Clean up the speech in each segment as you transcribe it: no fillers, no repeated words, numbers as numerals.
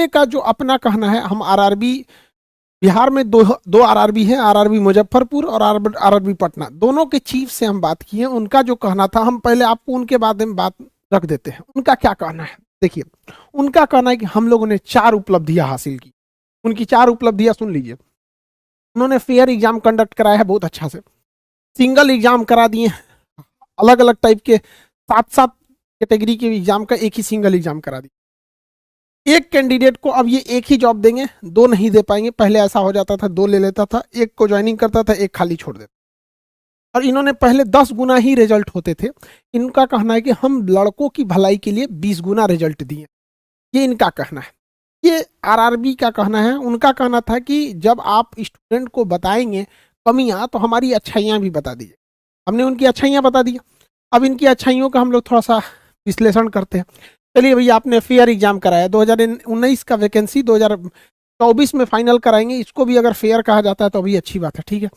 का जो अपना कहना है, हम आरआरबी बिहार में दो आरआरबी है, आरआरबी मुजफ्फरपुर और आरआरबी पटना, दोनों के चीफ से हम बात किए। उनका जो कहना था, हम पहले आपको उनके बारे में बात रख देते हैं। उनका क्या कहना है देखिए। उनका कहना है कि हम लोगों ने 4 उपलब्धियां हासिल की। उनकी 4 उपलब्धियां सुन लीजिए। उन्होंने फेयर एग्जाम कंडक्ट कराया है बहुत अच्छा से, सिंगल एग्जाम करा दिए, अलग अलग टाइप के 7-7 कैटेगरी के एग्जाम का एक ही सिंगल एग्जाम करा दिया। एक कैंडिडेट को अब ये एक ही जॉब देंगे, 2 नहीं दे पाएंगे। पहले ऐसा हो जाता था, 2 ले लेता था, एक को ज्वाइनिंग करता था, एक खाली छोड़ देता। और इन्होंने पहले 10 गुना ही रिजल्ट होते थे। इनका कहना है कि हम लड़कों की भलाई के लिए 20 गुना रिजल्ट दिए, ये इनका कहना है। ये आरआरबी का कहना है। उनका कहना था कि जब आप स्टूडेंट को बताएंगे कमियां, तो हमारी अच्छाइयां भी बता दीजिए। हमने उनकी अच्छाइयां बता दी। अब इनकी अच्छाइयों का हम लोग थोड़ा सा विश्लेषण करते हैं। चलिए भैया, आपने फेयर एग्जाम कराया, 2019 का वैकेंसी 2024 में फाइनल कराएंगे। इसको भी अगर फेयर कहा जाता है तो अभी अच्छी बात है, ठीक है,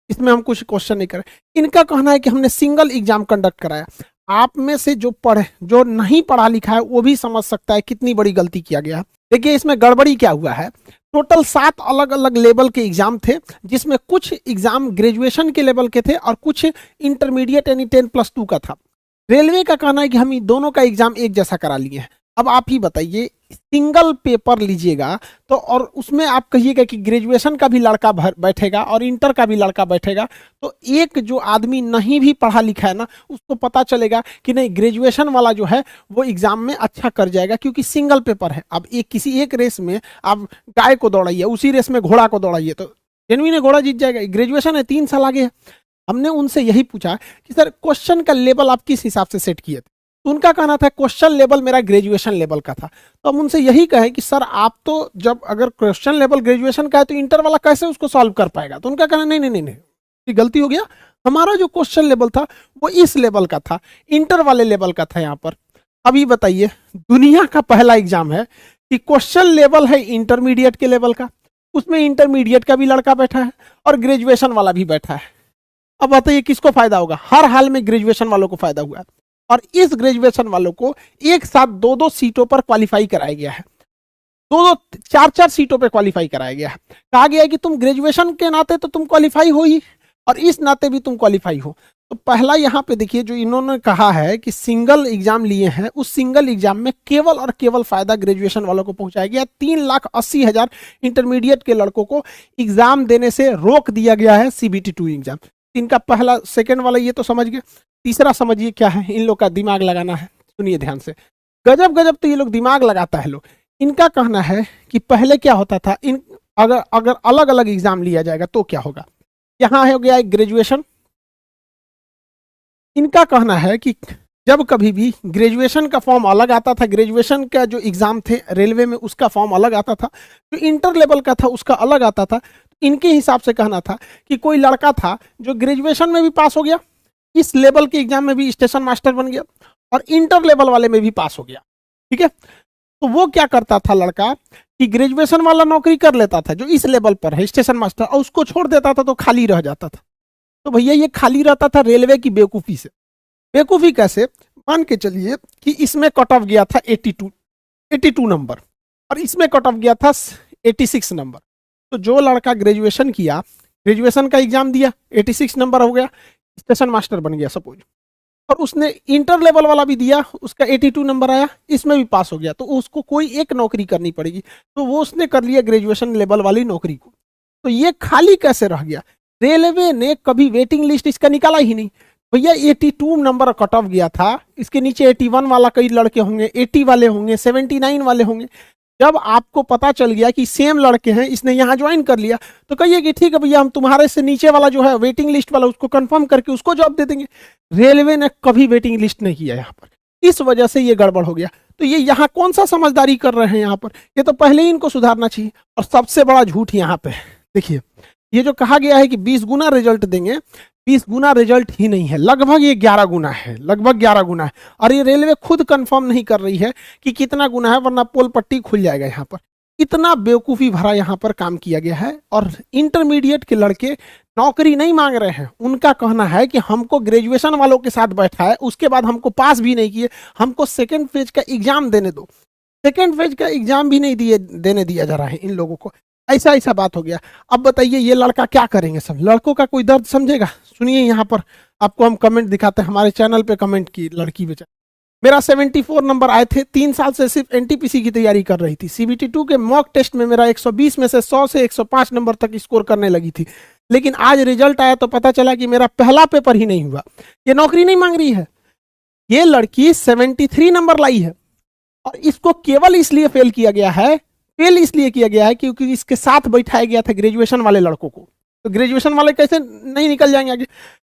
इसमें हम कुछ क्वेश्चन नहीं करें। इनका कहना है कि हमने सिंगल एग्जाम कंडक्ट कराया। आप में से जो नहीं पढ़ा लिखा है वो भी समझ सकता है कितनी बड़ी गलती किया गया। देखिए इसमें गड़बड़ी क्या हुआ है। टोटल 7 अलग अलग लेवल के एग्जाम थे, जिसमें कुछ एग्जाम ग्रेजुएशन के लेवल के थे और कुछ इंटरमीडिएट यानी 10+2 का था। रेलवे का कहना है कि हम दोनों का एग्जाम एक जैसा करा लिए हैं। अब आप ही बताइए, सिंगल पेपर लीजिएगा तो और उसमें आप कहिएगा कि ग्रेजुएशन का भी लड़का बैठेगा और इंटर का भी लड़का बैठेगा, तो एक जो आदमी नहीं भी पढ़ा लिखा है ना, उसको पता चलेगा कि नहीं, ग्रेजुएशन वाला जो है वो एग्जाम में अच्छा कर जाएगा, क्योंकि सिंगल पेपर है। अब किसी एक रेस में आप गाय को दौड़ाइए, उसी रेस में घोड़ा को दौड़ाइए तो जेन्युइन घोड़ा जीत जाएगा। ग्रेजुएशन है, 3 साल आगे है। हमने उनसे यही पूछा कि सर क्वेश्चन का लेवल आप किस हिसाब से सेट किए थे। तो उनका कहना था क्वेश्चन लेवल मेरा ग्रेजुएशन लेवल का था। तो हम उनसे यही कहे कि सर आप तो जब अगर क्वेश्चन लेवल ग्रेजुएशन का है तो इंटर वाला कैसे उसको सॉल्व कर पाएगा। तो उनका कहना नहीं नहीं नहीं नहीं, ये गलती हो गया, हमारा जो क्वेश्चन लेवल था वो इस लेवल का था, इंटर वाले लेवल का था यहाँ पर। अभी बताइए, दुनिया का पहला एग्जाम है कि क्वेश्चन लेवल है इंटरमीडिएट के लेवल का, उसमें इंटरमीडिएट का भी लड़का बैठा है और ग्रेजुएशन वाला भी बैठा है। अब बताइए किसको फायदा होगा। हर हाल में ग्रेजुएशन वालों को फायदा हुआ है, और इस ग्रेजुएशन वालों को एक साथ 2-2 सीटों पर क्वालिफाई कराया गया है, 2-2 4-4 सीटों पर क्वालिफाई कराया गया है। कहा गया है कि तुम ग्रेजुएशन के नाते तो तुम क्वालिफाई हो ही, और इस नाते भी तुम क्वालिफाई हो। तो पहला यहाँ पे देखिए, जो इन्होंने कहा है कि सिंगल एग्जाम लिए हैं, उस सिंगल एग्जाम में केवल और केवल फायदा ग्रेजुएशन वालों को पहुंचाया गया। 3,80,000 इंटरमीडिएट के लड़कों को एग्जाम देने से रोक दिया गया है CBT 2 एग्जाम। इनका पहला, सेकंड वाला ये तो समझ गए। तीसरा समझिए क्या है, इन लोग का दिमाग लगाना है। सुनिए ध्यान से, गजब गजब तो ये लोग दिमाग लगाता है लोग। इनका कहना है कि पहले क्या होता था, अगर अलग अलग एग्जाम लिया जाएगा तो क्या होगा। यहाँ हो गया एक ग्रेजुएशन। इनका कहना है कि जब कभी भी ग्रेजुएशन का फॉर्म अलग आता था, ग्रेजुएशन का जो एग्जाम थे रेलवे में उसका फॉर्म अलग आता था, जो इंटर लेवल का था उसका अलग आता था। इनके हिसाब से कहना था कि कोई लड़का था जो ग्रेजुएशन में भी पास हो गया, इस लेवल के एग्जाम में भी स्टेशन मास्टर बन गया, और इंटर लेवल वाले में भी पास हो गया, ठीक है। तो वो क्या करता था लड़का कि ग्रेजुएशन वाला नौकरी कर लेता था जो इस लेवल पर है स्टेशन मास्टर, और उसको छोड़ देता था तो खाली रह जाता था। तो भैया ये खाली रहता था रेलवे की बेवकूफ़ी से। बेवकूफ़ी कैसे, मान के चलिए कि इसमें कट ऑफ गया था 82 नंबर, और इसमें कट ऑफ गया था 86 नंबर। तो जो लड़का ग्रेजुएशन किया, ग्रेजुएशन का एग्जाम दिया, 86 नंबर हो गया, स्टेशन मास्टर बन गया सपोज, और उसने इंटर लेवल वाला भी दिया, उसका 82 नंबर आया, इसमें भी पास हो गया, तो उसको कोई एक नौकरी करनी पड़ेगी। तो वो उसने कर लिया ग्रेजुएशन लेवल वाली नौकरी को। तो ये खाली कैसे रह गया। रेलवे ने कभी वेटिंग लिस्ट इसका निकाला ही नहीं। भैया 82 नंबर कट ऑफ गया था, इसके नीचे 81 वाला कई लड़के होंगे, 80 वाले होंगे, 79 वाले होंगे। जब आपको पता चल गया कि सेम लड़के हैं, इसने यहाँ ज्वाइन कर लिया, तो कहिए कि ठीक है भैया, हम तुम्हारे से नीचे वाला जो है वेटिंग लिस्ट वाला उसको कंफर्म करके उसको जॉब दे देंगे। रेलवे ने कभी वेटिंग लिस्ट नहीं किया यहाँ पर, इस वजह से ये गड़बड़ हो गया। तो ये यहाँ कौन सा समझदारी कर रहे हैं यहाँ पर, ये तो पहले ही इनको सुधारना चाहिए। और सबसे बड़ा झूठ यहाँ पे देखिए, ये जो कहा गया है कि 20 गुना रिजल्ट देंगे, 20 गुना रिजल्ट ही नहीं है, लगभग ये 11 गुना है, लगभग 11 गुना है। और ये रेलवे खुद कंफर्म नहीं कर रही है कि कितना गुना है, वरना पोल पट्टी खुल जाएगा यहाँ पर। इतना बेवकूफ़ी भरा यहाँ पर काम किया गया है। और इंटरमीडिएट के लड़के नौकरी नहीं मांग रहे हैं, उनका कहना है कि हमको ग्रेजुएशन वालों के साथ बैठा है, उसके बाद हमको पास भी नहीं किए, हमको सेकेंड फेज का एग्जाम देने दो। सेकेंड फेज का एग्जाम भी नहीं देने दिया जा रहा है इन लोगों को। ऐसा ऐसा बात हो गया। अब बताइए ये लड़का क्या करेंगे, सब लड़कों का कोई दर्द समझेगा? सुनिए यहाँ पर आपको हम कमेंट दिखाते हैं, हमारे चैनल पे कमेंट की लड़की बेचारी, मेरा 74 नंबर आए थे, 3 साल से सिर्फ एनटीपीसी की तैयारी कर रही थी, सीबीटी 2 के मॉक टेस्ट में मेरा 120 में से 100 से 105 नंबर तक स्कोर करने लगी थी, लेकिन आज रिजल्ट आया तो पता चला कि मेरा पहला पेपर ही नहीं हुआ। ये नौकरी नहीं मांग रही है, ये लड़की 73 नंबर लाई है और इसको केवल इसलिए फेल किया गया है, फेल इसलिए किया गया है क्योंकि इसके साथ बैठाया गया था ग्रेजुएशन वाले लड़कों को। तो ग्रेजुएशन वाले कैसे नहीं निकल जाएंगे आगे?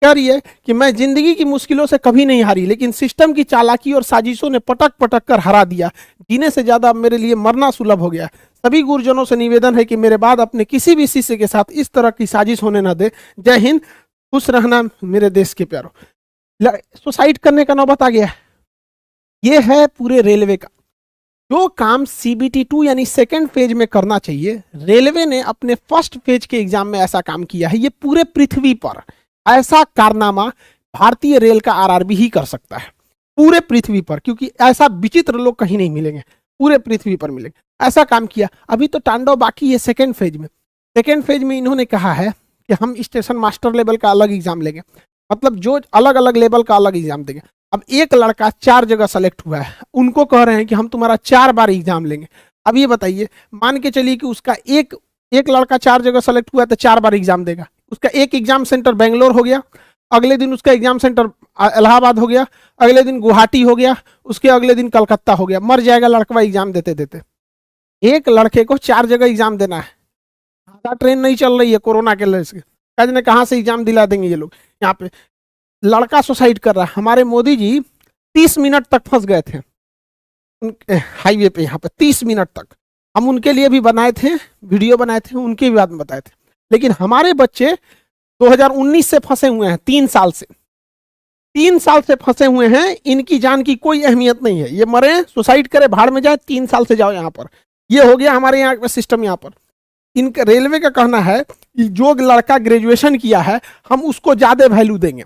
कह रही है कि मैं जिंदगी की मुश्किलों से कभी नहीं हारी, लेकिन सिस्टम की चालाकी और साजिशों ने पटक पटक कर हरा दिया। जीने से ज्यादा मेरे लिए मरना सुलभ हो गया। सभी गुरुजनों से निवेदन है कि मेरे बाद अपने किसी भी शिष्य के साथ इस तरह की साजिश होने न दे। जय हिंद, खुश रहना मेरे देश के प्यारों। सुसाइड करने का नौबत आ गया है। ये है पूरे रेलवे का जो काम सीबीटी 2 यानी सेकेंड फेज में करना चाहिए, रेलवे ने अपने फर्स्ट फेज के एग्जाम में ऐसा काम किया है। ये पूरे पृथ्वी पर ऐसा कारनामा भारतीय रेल का आरआरबी ही कर सकता है, पूरे पृथ्वी पर, क्योंकि ऐसा विचित्र लोग कहीं नहीं मिलेंगे, पूरे पृथ्वी पर मिलेंगे। ऐसा काम किया। अभी तो तांडव बाकी है सेकेंड फेज में। सेकेंड फेज में इन्होंने कहा है कि हम स्टेशन मास्टर लेवल का अलग एग्जाम लेंगे, मतलब जो अलग अलग लेवल का अलग एग्जाम देंगे। अब एक लड़का 4 जगह सेलेक्ट हुआ है, उनको कह रहे हैं कि हम तुम्हारा 4 बार एग्जाम लेंगे। अब ये बताइए, मान के चलिए कि उसका एक लड़का 4 जगह सेलेक्ट हुआ तो 4 बार एग्जाम देगा। उसका एक एग्जाम सेंटर बेंगलोर हो गया, अगले दिन उसका एग्जाम सेंटर इलाहाबाद हो गया, अगले दिन गुवाहाटी हो गया, उसके अगले दिन कलकत्ता हो गया। मर जाएगा लड़का एग्जाम देते देते। एक लड़के को 4 जगह एग्जाम देना है। आधा ट्रेन नहीं चल रही है कोरोना के वजह से, कहाँ से एग्जाम दिला देंगे ये लोग। यहाँ पे लड़का सुसाइड कर रहा है। हमारे मोदी जी 30 मिनट तक फंस गए थे हाईवे पे, यहाँ पे 30 मिनट तक हम उनके लिए भी बनाए थे, वीडियो बनाए थे, उनके भी बात में बताए थे। लेकिन हमारे बच्चे 2019 से फंसे हुए हैं, 3 साल से, 3 साल से फंसे हुए हैं। इनकी जान की कोई अहमियत नहीं है। ये मरे, सुसाइड करे, भाड़ में जाए, 3 साल से जाओ यहाँ पर। ये हो गया हमारे यहाँ का सिस्टम। यहाँ पर इनका रेलवे का कहना है कि जो लड़का ग्रेजुएशन किया है हम उसको ज्यादा वैल्यू देंगे,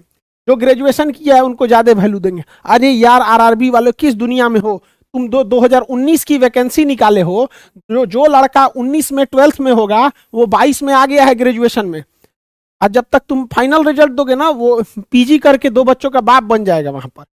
जो ग्रेजुएशन किया है उनको ज्यादा वैल्यू देंगे। अरे यार आरआरबी वालों, किस दुनिया में हो तुम? 2019 की वैकेंसी निकाले हो, जो लड़का 19 में 12th में होगा वो 22 में आ गया है ग्रेजुएशन में, और जब तक तुम फाइनल रिजल्ट दोगे ना वो पीजी करके 2 बच्चों का बाप बन जाएगा वहां पर।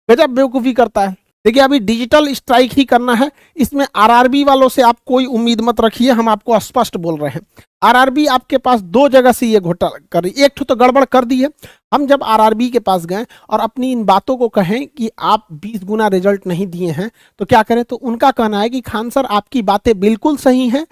गजब बेवकूफी करता है। देखिए अभी डिजिटल स्ट्राइक ही करना है, इसमें आरआरबी वालों से आप कोई उम्मीद मत रखिए, हम आपको स्पष्ट बोल रहे हैं। आरआरबी आपके पास 2 जगह से ये घोटाला कर रही, एक तो गड़बड़ कर दी है। हम जब आरआरबी के पास गए और अपनी इन बातों को कहें कि आप 20 गुना रिजल्ट नहीं दिए हैं तो क्या करें, तो उनका कहना है कि खान सर आपकी बातें बिल्कुल सही हैं,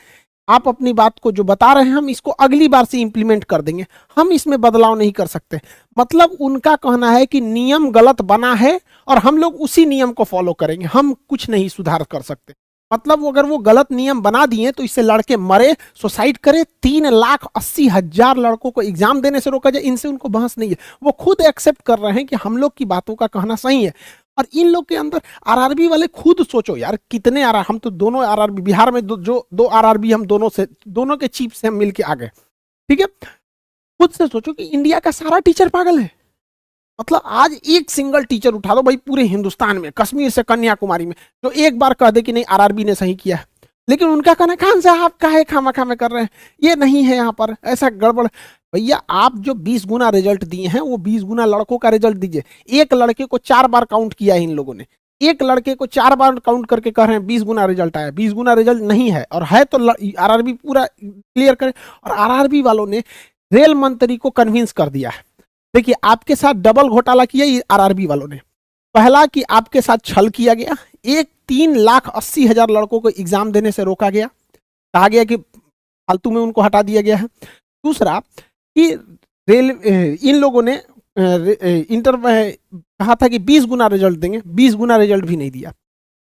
आप अपनी बात को जो बता रहे हैं हम इसको अगली बार से इंप्लीमेंट कर देंगे, हम इसमें बदलाव नहीं कर सकते। मतलब उनका कहना है कि नियम गलत बना है और हम लोग उसी नियम को फॉलो करेंगे, हम कुछ नहीं सुधार कर सकते। मतलब अगर वो गलत नियम बना दिए तो इससे लड़के मरे, सुसाइड करे, 3,80,000 लड़कों को एग्जाम देने से रोका जाए, इनसे उनको बहस नहीं है। वो खुद एक्सेप्ट कर रहे हैं कि हम लोग की बातों का कहना सही है। और इन लोग के अंदर आरआरबी वाले खुद सोचो यार, कितने हम तो दोनों आरआरबी बिहार में दो आरआरबी हम दोनों के चीफ से हम मिलके आ गए, ठीक है। खुद से सोचो कि इंडिया का सारा टीचर पागल है। मतलब आज एक सिंगल टीचर उठा दो भाई पूरे हिंदुस्तान में, कश्मीर से कन्याकुमारी में, जो एक बार कह दे कि नहीं आरआरबी ने सही किया है। लेकिन उनका कहना खान साहब आप काहे खामा में कर रहे हैं, ये नहीं है यहाँ पर, ऐसा गड़बड़। भैया आप जो 20 गुना रिजल्ट दिए हैं वो 20 गुना लड़कों का रिजल्ट दीजिए। एक लड़के को 4 बार काउंट किया है इन लोगों ने, एक लड़के को 4 बार काउंट करके कह रहे हैं 20 गुना रिजल्ट आया। 20 गुना रिजल्ट नहीं है, और है तो आरआरबी पूरा क्लियर करे। और आरआरबी वालों ने रेल मंत्री को कन्विंस कर दिया है। देखिए आपके साथ डबल घोटाला किया ये आरआरबी वालों ने। पहला कि आपके साथ छल किया गया, 3,80,000 लड़कों को एग्जाम देने से रोका गया, कहा गया कि फालतू में उनको हटा दिया गया है। दूसरा कि इन लोगों ने कहा था कि 20 गुना रिजल्ट देंगे, 20 गुना रिजल्ट भी नहीं दिया।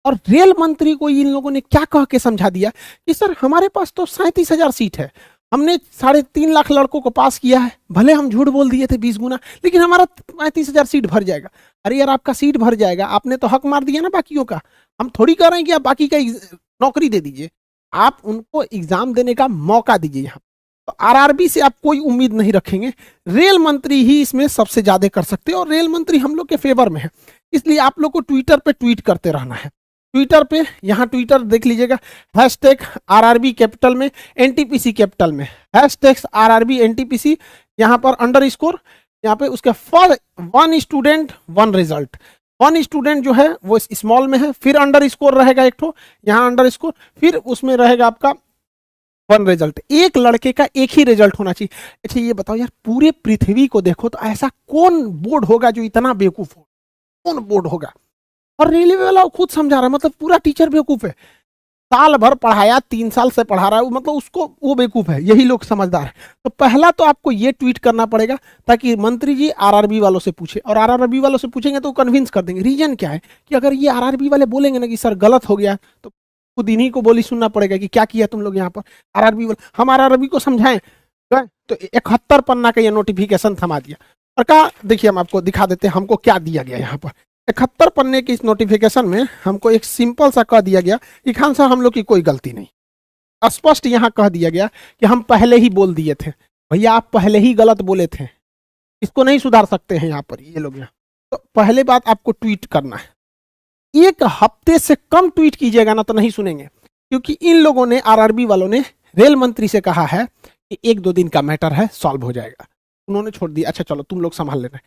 और रेल मंत्री को इन लोगों ने क्या कह के समझा दिया कि सर हमारे पास तो 37,000 सीट है, हमने 3.5 लाख लड़कों को पास किया है, भले हम झूठ बोल दिए थे 20 गुना, लेकिन हमारा 35,000 सीट भर जाएगा। अरे यार आपका सीट भर जाएगा, आपने तो हक मार दिया ना बाकियों का। हम थोड़ी कह रहे हैं कि आप बाकी का नौकरी दे दीजिए, आप उनको एग्जाम देने का मौका दीजिए। यहाँ तो आरआरबी से आप कोई उम्मीद नहीं रखेंगे, रेल मंत्री ही इसमें सबसे ज्यादा कर सकते हैं, और रेल मंत्री हम लोग के फेवर में है। इसलिए आप लोग को ट्विटर पे ट्वीट करते रहना है। ट्विटर पे, यहाँ ट्विटर देख लीजिएगा, हैशटैग आरआरबी कैपिटल में, एनटीपीसी कैपिटल में, हैशटैग आरआरबी एनटीपीसी, यहाँ पर अंडरस्कोर, यहाँ पे उसके for one student one result, one student जो है वो स्मॉल में है, फिर अंडरस्कोर रहेगा एक ठो, यहाँ अंडरस्कोर, फिर उसमें रहेगा आपका वन रिजल्ट। एक लड़के का एक ही रिजल्ट होना चाहिए। अच्छा ये बताओ यार, पूरे पृथ्वी को देखो तो ऐसा कौन बोर्ड होगा जो इतना बेवकूफ हो, कौन बोर्ड होगा? और रेलवे वाला खुद समझा रहा है, मतलब पूरा टीचर बेवकूफ है। साल भर पढ़ाया, 3 साल से पढ़ा रहा है, मतलब उसको वो बेवकूफ है, यही लोग समझदार है। तो पहला तो आपको ये ट्वीट करना पड़ेगा ताकि मंत्री जी आरआरबी वालों से पूछे, और आरआरबी वालों से पूछेंगे तो कन्विंस कर देंगे। रीजन क्या है कि अगर ये आरआरबी वाले बोलेंगे ना कि सर गलत हो गया, तो खुद इन्हीं को बोली सुनना पड़ेगा कि क्या किया तुम लोग यहाँ पर। आरआरबी वाले, हम आरआरबी को समझाएं तो 71 पन्ना का ये नोटिफिकेशन थमा दिया और कहा देखिए हम आपको दिखा देते हैं हमको क्या दिया गया। यहाँ पर 71 पन्ने की इस नोटिफिकेशन में हमको एक सिंपल सा कह दिया गया कि खान साहब हम लोग की कोई गलती नहीं। स्पष्ट यहाँ कह दिया गया कि हम पहले ही बोल दिए थे, भैया आप पहले ही गलत बोले थे, इसको नहीं सुधार सकते हैं यहाँ पर ये लोग। यहाँ तो पहले बात आपको ट्वीट करना है, 1 हफ्ते से कम ट्वीट कीजिएगा ना तो नहीं सुनेंगे, क्योंकि इन लोगों ने, आरआरबी वालों ने रेल मंत्री से कहा है कि 1-2 दिन का मैटर है, सॉल्व हो जाएगा। उन्होंने छोड़ दिया, अच्छा चलो तुम लोग संभाल लेना,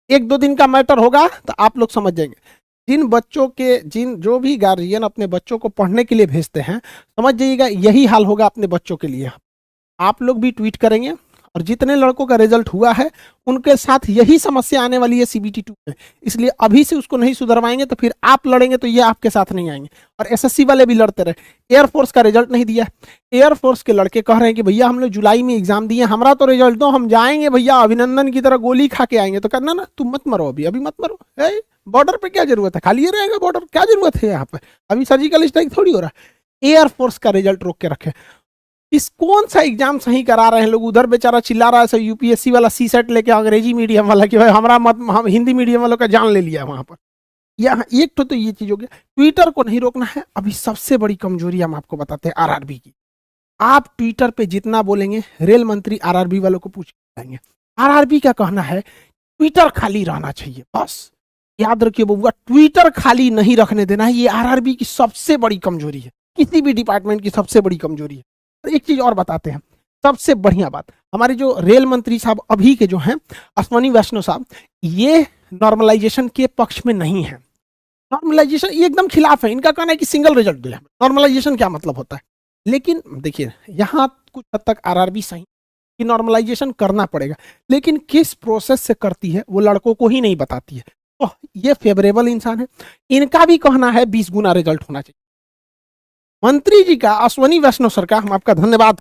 1-2 दिन का मैटर होगा तो आप लोग समझ जाएंगे। जिन बच्चों के, जो भी गार्जियन अपने बच्चों को पढ़ने के लिए भेजते हैं, समझ जाइएगा यही हाल होगा अपने बच्चों के लिए। आप लोग भी ट्वीट करेंगे और जितने लड़कों का रिजल्ट हुआ है उनके साथ यही समस्या आने वाली है सीबीटी 2 में। इसलिए अभी से उसको नहीं सुधरवाएंगे तो फिर आप लड़ेंगे तो ये आपके साथ नहीं आएंगे। और एसएससी वाले भी लड़ते रहे, एयरफोर्स का रिजल्ट नहीं दिया, एयरफोर्स के लड़के कह रहे हैं कि भैया हम लोग जुलाई में एग्जाम दिए, हमारा तो रिजल्ट दो, हम जाएंगे भैया अभिनंदन की तरह गोली खा के आएंगे। तो कहना ना तुम मत मरो, अभी मत मरो, बॉर्डर पे क्या जरूरत है, खाली रहेगा बॉर्डर, क्या जरूरत है यहाँ पे, अभी सर्जिकल स्ट्राइक थोड़ी हो रहा है। एयरफोर्स का रिजल्ट रोक के रखे, इस कौन सा एग्जाम सही करा रहे हैं लोग। उधर बेचारा चिल्ला रहा है यूपीएससी वाला सी सेट लेके अंग्रेजी मीडियम वाला कि भाई हमारा मत, हम हिंदी मीडियम वालों का जान ले लिया वहां पर। यहाँ एक तो ये चीज हो गया, ट्विटर को नहीं रोकना है। अभी सबसे बड़ी कमजोरी हम आपको बताते हैं आरआरबी की। आप ट्विटर पे जितना बोलेंगे रेल मंत्री आरआरबी वालों को पूछ पाएंगे। आरआरबी का कहना है ट्विटर खाली रहना चाहिए, बस याद रखिए बबुआ, ट्विटर खाली नहीं रखने देना है। ये आरआरबी की सबसे बड़ी कमजोरी है, किसी भी डिपार्टमेंट की सबसे बड़ी कमजोरी है। एक चीज और बताते हैं, सबसे बढ़िया बात, हमारे जो रेल मंत्री साहब अभी के जो हैं अश्वनी वैष्णव साहब, ये नॉर्मलाइजेशन के पक्ष में नहीं है। नॉर्मलाइजेशन ये एकदम खिलाफ है, इनका कहना है कि सिंगल रिजल्ट दो। नॉर्मलाइजेशन क्या मतलब होता है, लेकिन देखिए यहाँ कुछ हद तक आरआरबी सही कि नॉर्मलाइजेशन करना पड़ेगा, लेकिन किस प्रोसेस से करती है वो लड़कों को ही नहीं बताती है। तो ये फेवरेबल इंसान है, इनका भी कहना है 20 गुना रिजल्ट होना चाहिए। मंत्री जी का, अश्वनी वैष्णव सर का हम आपका धन्यवाद